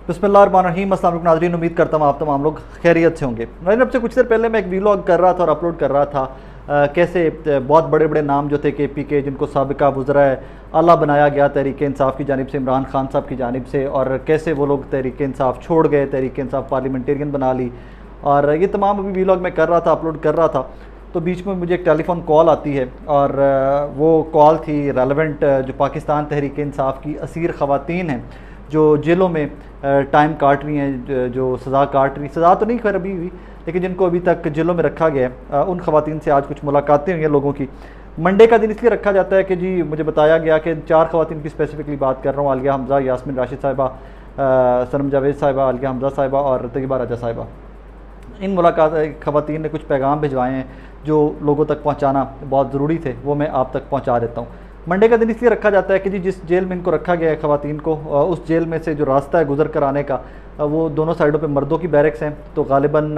बिस्मिल्लाहिर्रहमानिर्रहीम। अस्सलाम वालेकुम नाज़रीन, उम्मीद करता हूँ आप तमाम लोग खैरियत से होंगे। नाज़रीन, अब से कुछ देर पहले मैं एक वीलॉग कर रहा था और अपलोड कर रहा था कैसे बहुत बड़े बड़े नाम जो थे KP के, जिनको साबिका वज़रा आला बनाया गया तहरीक इंसाफ की जानिब से, इमरान खान साहब की जानिब से, और कैसे वो लोग तहरीक इंसाफ छोड़ गए, तहरीक इंसाफ पार्लियामेंटेरियन बना ली। और ये तमाम अभी वीलॉग मैं कर रहा था, अपलोड कर रहा था, तो बीच में मुझे एक टेलीफोन कॉल आती है और वो कॉल थी रेलेवेंट जो पाकिस्तान तहरीक इंसाफ की असीर ख़वातीन हैं जो जेलों में टाइम काट रही हैं, जो सज़ा काट रही, सज़ा तो नहीं खैर अभी हुई, लेकिन जिनको अभी तक जेलों में रखा गया है, उन ख़वातीन से आज कुछ मुलाकातें हुई हैं लोगों की। मंडे का दिन इसलिए रखा जाता है कि जी मुझे बताया गया कि 4 ख़वातीन की स्पेसिफिकली बात कर रहा हूँ, आलिया हमज़ा, यास्मीन राशिद साहिबा, सनम जावेद साहिबा, आलिया हमज़ा साहिबा और तैयबा राजा साहिबा। इन मुलाकात ख़वातीन ने कुछ पैगाम भिजवाए हैं जो लोगों तक पहुँचाना बहुत ज़रूरी थे, वो मैं आप तक पहुँचा देता हूँ। मंडे का दिन इसलिए रखा जाता है कि जी जिस जेल में इनको रखा गया है ख़वातीन को, उस जेल में से जो रास्ता है गुज़र कर आने का, वो दोनों साइडों पे मर्दों की बैरक्स हैं। तो ग़ालिबन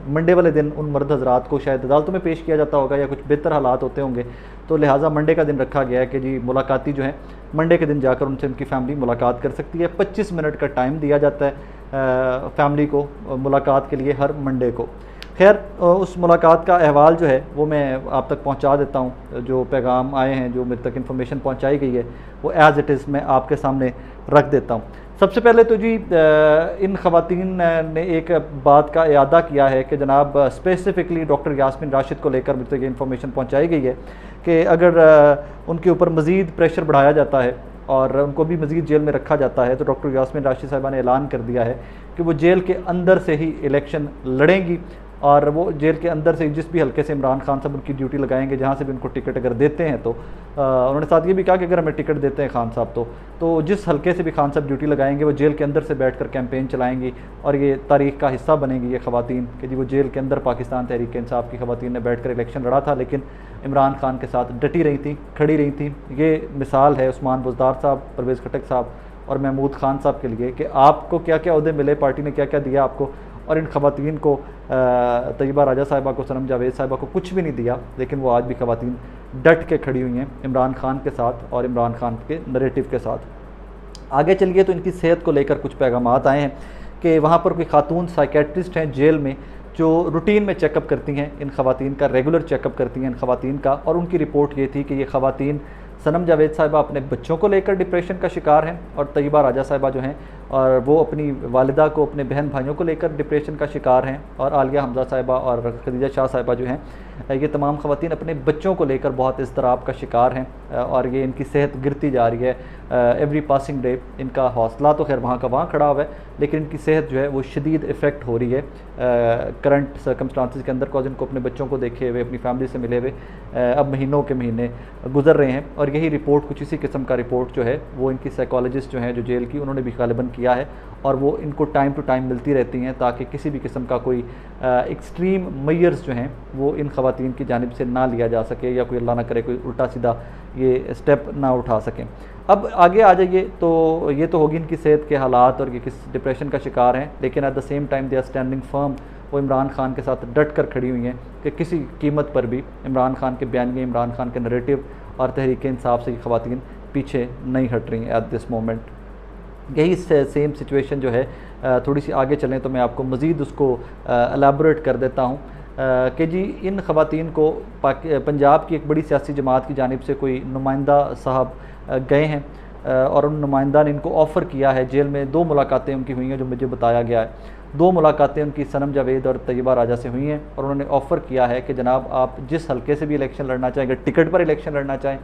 मंडे वाले दिन उन मर्द हज़रात को शायद अदालतों में पेश किया जाता होगा या कुछ बेहतर हालात होते होंगे, तो लिहाजा मंडे का दिन रखा गया है कि जी मुलाकाती जो हैं मंडे के दिन जाकर उनसे उनकी फ़ैमिली मुलाकात कर सकती है। 25 मिनट का टाइम दिया जाता है फ़ैमिली को मुलाकात के लिए हर मंडे को। खैर, उस मुलाकात का अहवाल जो है वो मैं आप तक पहुंचा देता हूं। जो पैगाम आए हैं, जो मेरे तक इन्फॉर्मेशन पहुंचाई गई है, वो एज़ इट इज़ मैं आपके सामने रख देता हूं। सबसे पहले तो जी इन ख़वातीन ने एक बात का इयादा किया है कि जनाब स्पेसिफ़िकली डॉक्टर यास्मीन राशिद को लेकर मुझे तक ये इन्फॉर्मेशन पहुँचाई गई है कि अगर उनके ऊपर मज़ीद प्रेशर बढ़ाया जाता है और उनको भी मज़ीद जेल में रखा जाता है, तो डॉक्टर यास्मीन राशिद साहिबा ने ऐलान कर दिया है कि वो जेल के अंदर से ही इलेक्शन लड़ेंगी और वो जेल के अंदर से जिस भी हल्के से इमरान खान साहब उनकी ड्यूटी लगाएंगे, जहाँ से भी उनको टिकट अगर देते हैं, तो उन्होंने साथ ये भी कहा कि अगर हमें टिकट देते हैं खान साहब तो जिस हल्के से भी खान साहब ड्यूटी लगाएंगे वो जेल के अंदर से बैठकर कैंपेन चलाएंगी और ये तारीख़ का हिस्सा बनेंगी ये ख़वातीन कि जी वो जेल के अंदर पाकिस्तान तहरीक इंसाफ की ख़वातीन ने बैठ कर इलेक्शन लड़ा था, लेकिन इमरान खान के साथ डटी रही थी, खड़ी रही थी। ये मिसाल है उस्मान बुज़दार साहब, परवेज़ खटक साहब और महमूद खान साहब के लिए कि आपको क्या क्या ओहदे मिले, पार्टी ने क्या क्या दिया आपको, और इन ख़वातीन को तैयबा राजा साहिबा को, सनम जावेद साहिबा को कुछ भी नहीं दिया, लेकिन वो आज भी ख़वातीन डट के खड़ी हुई हैं इमरान खान के साथ और इमरान खान के नरेटिव के साथ। आगे चलिए तो इनकी सेहत को लेकर कुछ पैगामात आए हैं कि वहाँ पर कोई खातून साइकेट्रिस्ट हैं जेल में जो रूटीन में चेकअप करती हैं इन ख़वातीन का, रेगुलर चेकअप करती हैं इन ख़वातीन का, और उनकी रिपोर्ट ये थी कि ये ख़वातीन सनम जावेद साहिबा अपने बच्चों को लेकर डिप्रेशन का शिकार हैं और तैयबा राजा साहिबा जो हैं और वो अपनी वालिदा को, अपने बहन भाइयों को लेकर डिप्रेशन का शिकार हैं, और आलिया हमज़ा साहिबा और खदीजा शाह साहिबा जो हैं, ये तमाम ख़वातीन अपने बच्चों को लेकर बहुत इज़्तिराब का शिकार हैं और ये इनकी सेहत गिरती जा रही है एवरी पासिंग डे। इनका हौसला तो खैर वहाँ का वहाँ खड़ा हुआ है, लेकिन इनकी सेहत जो है वो शदीद इफ़ेक्ट हो रही है करंट सर्कमस्टांसिस के अंदर, कॉज इनको अपने बच्चों को देखे हुए, अपनी फैमिली से मिले हुए अब महीनों के महीने गुजर रहे हैं। और यही रिपोर्ट, कुछ इसी किस्म का रिपोर्ट जो है वो इनकी साइकोलॉजिस्ट जो हैं जो जेल की, उन्होंने भी गालिबन किया है और वो इनको टाइम टू टाइम मिलती रहती हैं ताकि किसी भी किस्म का कोई एक्सट्रीम मेजर्स जो हैं वो इन ख़वातीन की जानिब से ना लिया जा सके या कोई अल्लाह ना करे कोई उल्टा सीधा ये स्टेप ना उठा सकें। अब आगे आ जाइए तो ये तो होगी इनकी सेहत के हालात और ये किस डिप्रेशन का शिकार हैं, लेकिन at the same time they are standing firm. वो इमरान खान के साथ डट कर खड़ी हुई हैं कि किसी कीमत पर भी इमरान खान के बयानिए, इमरान खान के नरेटिव और तहरीक इंसाफ से ये ख़वातीन पीछे नहीं हट रही हैं एट दिस मोमेंट। यही सेम सिचुएशन जो है, थोड़ी सी आगे चलें तो मैं आपको मज़ीद उसको एलाबोरेट कर देता हूँ कि जी इन ख़वातीन को पंजाब की एक बड़ी सियासी जमात की जानिब से कोई नुमाइंदा साहब गए हैं और उन नुमाइंदा ने इनको ऑफ़र किया है। जेल में 2 मुलाकातें उनकी हुई हैं जो मुझे बताया गया है। 2 मुलाकातें उनकी सनम जावेद और तैयबा राजा से हुई हैं और उन्होंने ऑफ़र किया है कि जनाब आप जिस हल्के से भी इलेक्शन लड़ना चाहें, अगर टिकट पर इलेक्शन लड़ना चाहें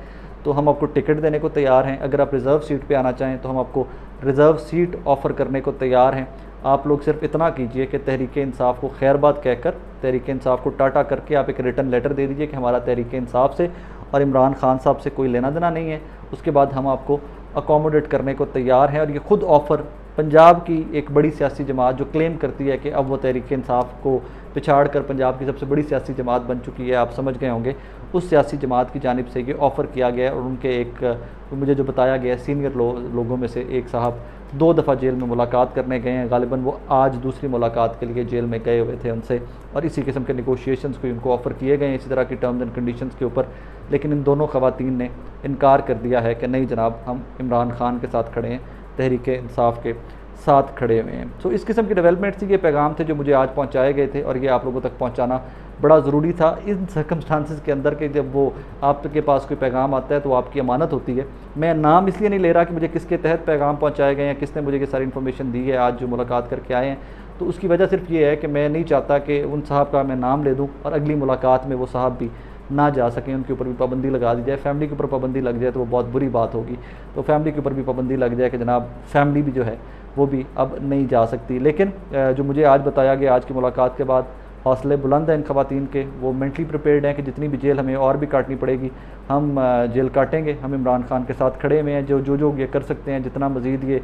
तो हम आपको टिकट देने को तैयार हैं, अगर आप रिज़र्व सीट पे आना चाहें तो हम आपको रिज़र्व सीट ऑफ़र करने को तैयार हैं। आप लोग सिर्फ इतना कीजिए कि तहरीक इंसाफ को खैरबाद कहकर, तहरीक इंसाफ को टाटा करके आप एक रिटर्न लेटर दे दीजिए कि हमारा तहरीक इंसाफ से और इमरान खान साहब से कोई लेना देना नहीं है। उसके बाद हम आपको अकोमोडेट करने को तैयार हैं। और ये ख़ुद ऑफ़र पंजाब की एक बड़ी सियासी जमात जो क्लेम करती है कि अब वो तहरीक इंसाफ को पिछाड़ कर पंजाब की सबसे बड़ी सियासी जमात बन चुकी है, आप समझ गए होंगे, उस सियासी जमात की जानिब से ये ऑफ़र किया गया है। और उनके एक मुझे जो बताया गया सीनियर लोगों में से एक साहब 2 दफ़ा जेल में मुलाकात करने गए हैं, गालिबन वो आज दूसरी मुलाकात के लिए जेल में गए हुए थे उनसे, और इसी किस्म के नेगोशिएशंस को उनको ऑफ़र किए गए हैं इसी तरह की टर्म्स एंड कंडीशंस के ऊपर। लेकिन इन दोनों ख़वातीन ने इनकार कर दिया है कि नहीं जनाब, हम इमरान खान के साथ खड़े हैं, तहरीक इंसाफ के साथ खड़े हुए हैं। सो इस किस्म की डेवलपमेंट थी, ये पैगाम थे जो मुझे आज पहुँचाए गए थे और ये आप लोगों तक पहुँचाना बड़ा ज़रूरी था इन सर्कमस्टांसिस के अंदर कि जब वो आपके पास कोई पैगाम आता है तो आपकी अमानत होती है। मैं नाम इसलिए नहीं ले रहा कि मुझे किसके तहत पैगाम पहुँचाए गए हैं, किसने मुझे ये सारी इन्फॉर्मेशन दी है आज जो मुलाकात करके आए हैं, तो उसकी वजह सिर्फ ये है कि मैं नहीं चाहता कि उन साहब का मैं नाम ले दूँ और अगली मुलाकात में वो साहब भी ना जा सकें, उनके ऊपर भी पाबंदी लगा दी जाए। फैमिली के ऊपर पाबंदी लग जाए तो वो बहुत बुरी बात होगी। तो फैमिली के ऊपर भी पाबंदी लग जाए कि जनाब फैमिली भी जो है वो भी अब नहीं जा सकती। लेकिन जो मुझे आज बताया गया आज की मुलाकात के बाद, हौसले बुलंद हैं इन ख़वातीन के, वो मेंटली प्रिपेयर्ड हैं कि जितनी भी जेल हमें और भी काटनी पड़ेगी हम जेल काटेंगे। हम इमरान खान के साथ खड़े हुए हैं, जो ये कर सकते हैं, जितना मज़ीद ये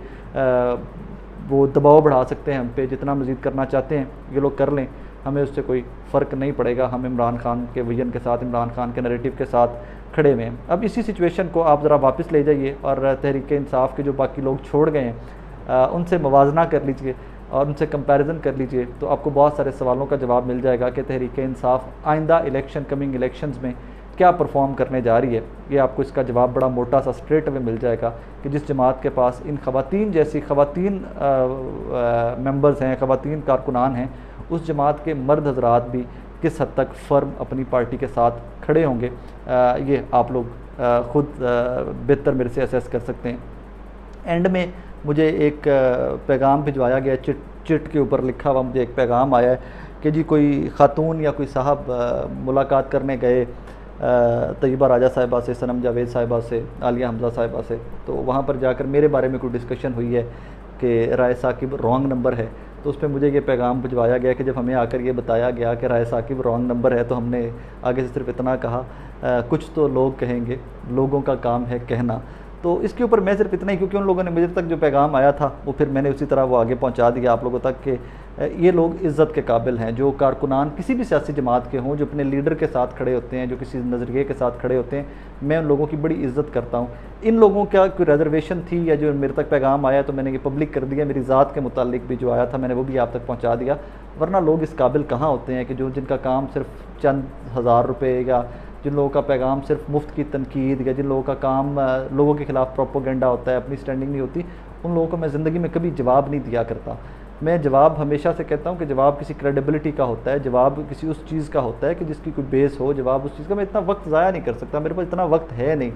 वो दबाव बढ़ा सकते हैं हम पे, जितना मज़ीद करना चाहते हैं ये लोग कर लें, हमें उससे कोई फ़र्क नहीं पड़ेगा। हम इमरान खान के विजन के साथ, इमरान खान के नैरेटिव के साथ खड़े हुए हैं। अब इसी सिचुएशन को आप ज़रा वापस ले जाइए और तहरीक इंसाफ के जो बाकी लोग छोड़ गए हैं उनसे मुवाजना कर लीजिए और उनसे कंपैरिजन कर लीजिए, तो आपको बहुत सारे सवालों का जवाब मिल जाएगा कि तहरीक इंसाफ आइंदा इलेक्शन, कमिंग इलेक्शंस में क्या परफॉर्म करने जा रही है। ये आपको इसका जवाब बड़ा मोटा सा स्ट्रेट वे मिल जाएगा कि जिस जमात के पास इन ख़वातीन जैसी ख़वातीन मेंबर्स हैं, ख़वातीन कारकुनान हैं, उस जमात के मर्द हजरात भी किस हद तक फ़र्म अपनी पार्टी के साथ खड़े होंगे, ये आप लोग ख़ुद बेहतर मेरे से असेस कर सकते हैं। एंड में मुझे एक पैगाम भिजवाया गया, चिट के ऊपर लिखा हुआ मुझे एक पैगाम आया है कि जी कोई ख़ातून या कोई साहब मुलाकात करने गए तैयबा राजा साहिबा से, सनम जावेद साहिबा से, आलिया हमज़ा साहिबा से, तो वहाँ पर जाकर मेरे बारे में कोई डिस्कशन हुई है कि राय साकिब रॉन्ग नंबर है। तो उस पर मुझे ये पैगाम भिजवाया गया कि जब हमें आकर ये बताया गया कि राय साकिब रॉन्ग नंबर है तो हमने आगे से सिर्फ इतना कहा कुछ तो लोग कहेंगे, लोगों का काम है कहना। तो इसके ऊपर मैं सिर्फ इतना ही, क्योंकि उन लोगों ने मुझे तक जो पैगाम आया था वो फिर मैंने उसी तरह वो आगे पहुंचा दिया आप लोगों तक कि ये लोग इज़्ज़त के काबिल हैं, जो कारकुनान किसी भी सियासी जमात के हों, जो अपने लीडर के साथ खड़े होते हैं, जो किसी नज़रिए के साथ खड़े होते हैं, मैं उन लोगों की बड़ी इज़्ज़त करता हूँ। इन लोगों का कोई रिजर्वेशन थी या जो मेरे तक पैगाम आया तो मैंने ये पब्लिक कर दिया, मेरी ज़ात के मुतालिक भी जो आया था मैंने वो भी आप तक पहुँचा दिया। वरना लोग इस काबिल कहाँ होते हैं कि जो जिनका काम सिर्फ चंद हज़ार रुपये या जिन लोगों का पैगाम सिर्फ मुफ्त की तनकीद या जिन लोगों का काम लोगों के ख़िलाफ़ प्रोपोगेंडा होता है, अपनी स्टैंडिंग नहीं होती, उन लोगों को मैं ज़िंदगी में कभी जवाब नहीं दिया करता। मैं जवाब हमेशा से कहता हूँ कि जवाब किसी क्रेडिबिलिटी का होता है, जवाब किसी उस चीज़ का होता है कि जिसकी कोई बेस हो। जवाब उस चीज़ का मैं इतना वक्त ज़ाया नहीं कर सकता, मेरे पास इतना वक्त है नहीं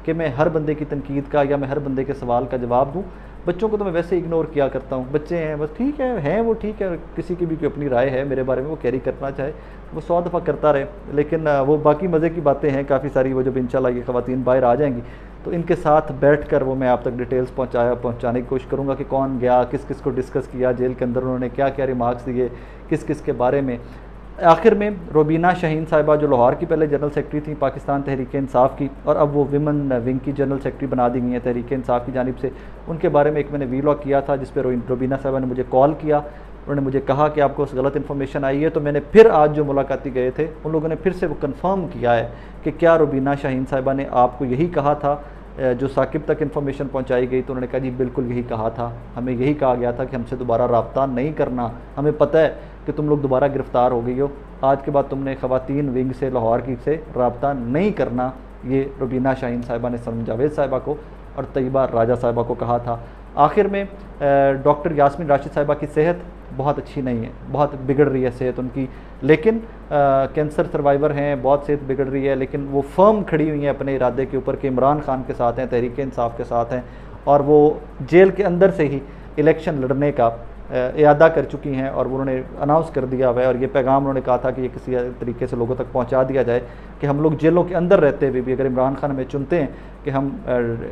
कि मैं हर बंदे की तनकीद का या मैं हर बंदे के सवाल का जवाब दूँ। बच्चों को तो मैं वैसे इग्नोर किया करता हूँ, बच्चे हैं बस, ठीक है वो ठीक है, किसी की भी कोई अपनी राय है मेरे बारे में, वो कैरी करना चाहे वो 100 दफ़ा करता रहे। लेकिन वो बाकी मज़े की बातें हैं काफ़ी सारी, वो जब इंशाल्लाह ये ख़वातीन बाहर आ जाएंगी तो इनके साथ बैठ कर वो मैं आप तक डिटेल्स पहुँचाने की कोशिश करूँगा कि कौन गया, किस किस को डिस्कस किया जेल के अंदर, उन्होंने क्या क्या रिमार्क्स दिए किस किस के बारे में। आखिर में रुबीना शाहीन साहिबा जो लाहौर की पहले जनरल सेक्रेटरी थी पाकिस्तान तहरीक इंसाफ की और अब वो विमेन विंग की जनरल सेक्रेटरी बना दी गई हैं तहरीक इंसाफ की जानिब से, उनके बारे में एक मैंने वीलॉग किया था जिस पर रुबीना साहिबा ने मुझे कॉल किया। उन्होंने मुझे कहा कि आपको गलत इन्फॉर्मेशन आई है, तो मैंने फिर आज जो मुलाकाती गए थे उन लोगों ने फिर से वो कन्फर्म किया है कि क्या रुबीना शाहीन साहिबा ने आपको यही कहा था जो साकिब तक इन्फॉर्मेशन पहुंचाई गई। तो उन्होंने कहा जी बिल्कुल यही कहा था, हमें यही कहा गया था कि हमसे दोबारा रब्ता नहीं करना, हमें पता है कि तुम लोग दोबारा गिरफ़्तार हो गई हो, आज के बाद तुमने ख़वातीन विंग से लाहौर की से रब्ता नहीं करना। ये रुबीना शाहीन साहिबा ने सनम जावेद साहिबा को और तैयबा राजा साहिबा को कहा था। आखिर में डॉक्टर यास्मीन राशिद साहिबा की सेहत बहुत अच्छी नहीं है, बहुत बिगड़ रही है सेहत उनकी, लेकिन कैंसर सर्वाइवर हैं, बहुत सेहत बिगड़ रही है, लेकिन वो फर्म खड़ी हुई हैं अपने इरादे के ऊपर कि इमरान खान के साथ हैं, तहरीक इंसाफ के साथ हैं, और वो जेल के अंदर से ही इलेक्शन लड़ने का इरादा कर चुकी हैं और उन्होंने अनाउंस कर दिया हुआ है। और ये पैगाम उन्होंने कहा था कि ये किसी तरीके से लोगों तक पहुंचा दिया जाए कि हम लोग जेलों के अंदर रहते हुए भी, अगर इमरान खान हमें चुनते हैं कि हम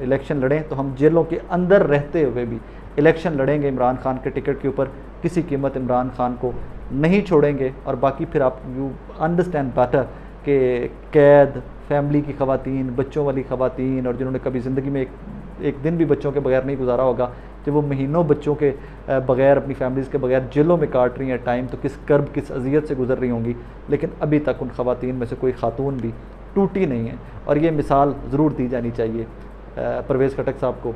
इलेक्शन लड़ें तो हम जेलों के अंदर रहते हुए भी इलेक्शन लड़ेंगे इमरान खान के टिकट के ऊपर, किसी कीमत इमरान खान को नहीं छोड़ेंगे। और बाकी फिर आप यू अंडरस्टैंड बेटर कि कैद, फैमिली की ख़वातीन, बच्चों वाली ख़वातीन, और जिन्होंने कभी ज़िंदगी में एक दिन भी बच्चों के बगैर नहीं गुजारा होगा, जब वो महीनों बच्चों के बगैर, अपनी फैमिलीज़ के बगैर जेलों में काट रही हैं टाइम, तो किस कर्ब, किस अजियत से गुजर रही होंगी। लेकिन अभी तक उन ख़वातीन में से कोई खातून भी टूटी नहीं है। और ये मिसाल ज़रूर दी जानी चाहिए परवेज़ खटक साहब को,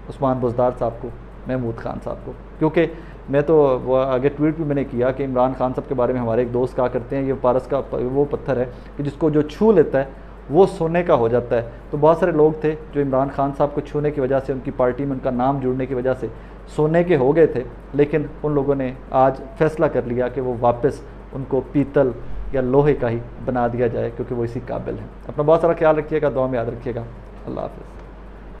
उस्मान बुज़दार साहब को, महमूद खान साहब को, क्योंकि मैं तो वो आगे ट्वीट भी मैंने किया कि इमरान खान साहब के बारे में हमारे एक दोस्त कहा करते हैं ये पारस का वो पत्थर है कि जिसको जो छू लेता है वो सोने का हो जाता है। तो बहुत सारे लोग थे जो इमरान खान साहब को छूने की वजह से, उनकी पार्टी में उनका नाम जुड़ने की वजह से सोने के हो गए थे, लेकिन उन लोगों ने आज फैसला कर लिया कि वो वापस उनको पीतल या लोहे का ही बना दिया जाए, क्योंकि वो इसी काबिल हैं। अपना बहुत सारा ख्याल रखिएगा, दुआ में याद रखिएगा। अल्लाह हाफ़िज़।